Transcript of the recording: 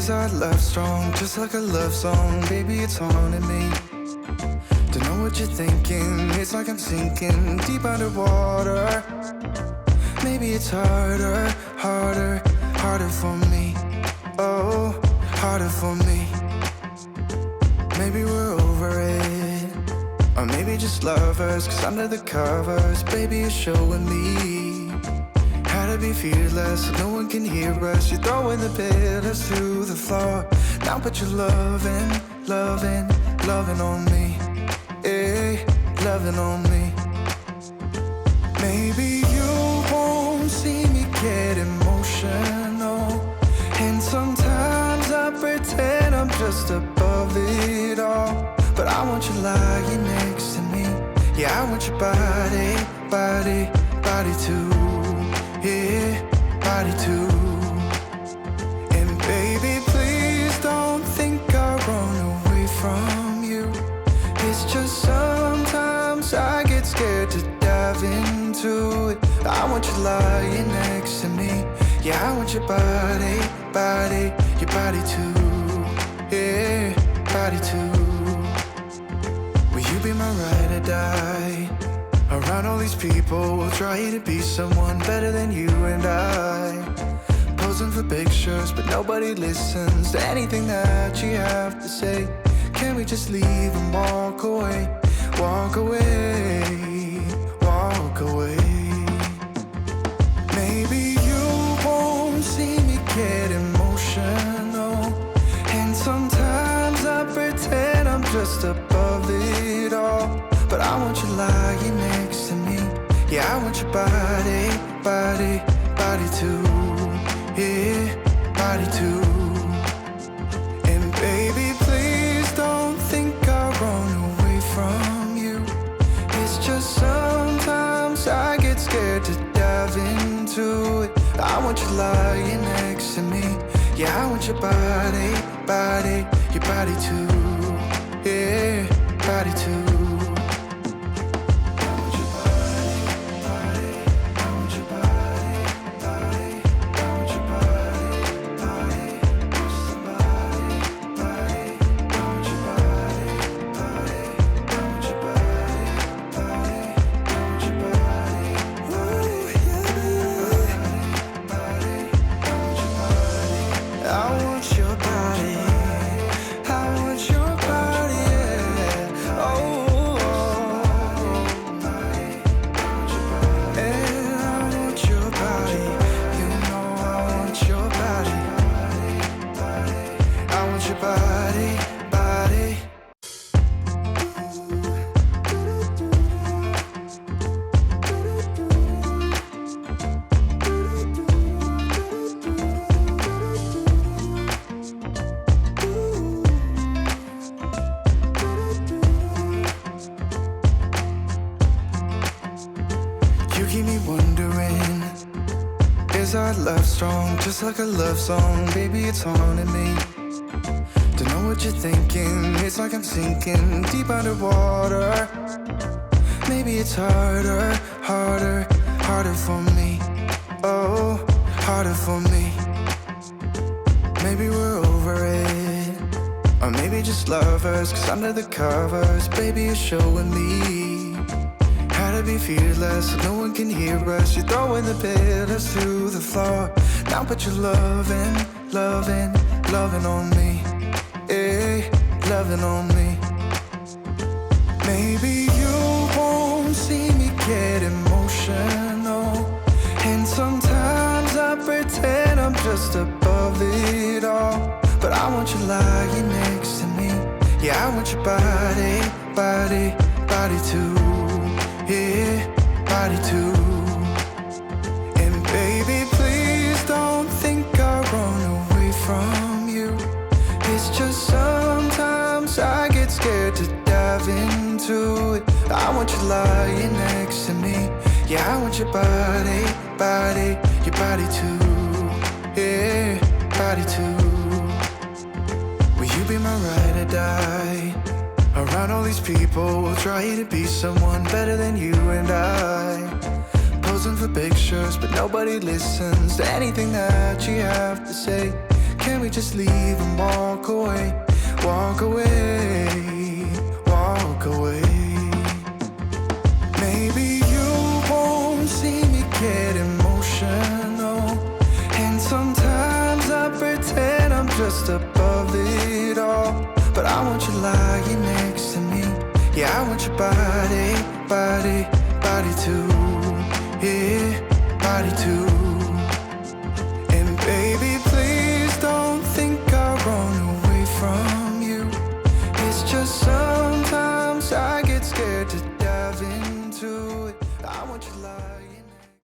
Is our love strong, just like a love song? Baby, it's haunting me. Don't know what you're thinking. It's like I'm sinking deep underwater. Maybe it's harder, harder, harder for me. Oh, harder for me. Maybe we're over it, or maybe just lovers. Cause under the covers, baby, you're showing me how to be fearless so no one can hear us. You're throwing the pillars through the floor. Now put your loving, loving, loving on me. Eh, loving on me. Maybe you won't see me get emotional, and sometimes I pretend I'm just above it all. But I want you lying next to me. Yeah, I want your body, body, body too. Yeah, body too. And baby, please don't think I run away from you. It's just sometimes I get scared to dive into it. I want you lying next to me. Yeah, I want your body, body, your body too. Yeah, body too. Will you be my ride or die? Around all these people, we'll try to be someone better than you and I. Posing for pictures, but nobody listens to anything that you have to say. Can we just leave and walk away? Walk away, walk away. Maybe you won't see me get emotional, and sometimes I pretend I'm just above it all. But I want you lying next to me. Yeah, I want your body, body, body too. Yeah, body too. And baby, please don't think I run away from you. It's just sometimes I get scared to dive into it. I want you lying next to me. Yeah, I want your body, body, your body too. Yeah, body too. Is our love strong, just like a love song? Baby, it's haunting me. Don't know what you're thinking. It's like I'm sinking deep underwater. Maybe it's harder, harder, harder for me. Oh, harder for me. Maybe we're over it, or maybe just lovers. Cause under the covers, baby, you're showing me how to be fearless so no one can hear us. You're throwing the pillars through the floor. Now put your loving, loving, loving on me. Eh, loving on me. Maybe you won't see me get emotional, and sometimes I pretend I'm just above it all. But I want you lying next to me. Yeah, I want your body, body, body too. Yeah, body too. And baby, please don't think I run away from you. It's just sometimes I get scared to dive into it. I want you lying next to me. Yeah, I want your body, body, your body too. Yeah, body too. Will you be my ride or die? Around all these people, we'll try to be someone better than you and I. Posing for pictures, but nobody listens to anything that you have to say. can we just leave and walk away? Walk away, walk away. Maybe you won't see me get emotional, and sometimes I pretend I'm just above it all. But I want you lying next to me. Yeah, I want your body, body, body too. Yeah, body too. And baby, please don't think I run away from you. It's just sometimes I get scared to dive into it. I want you lying.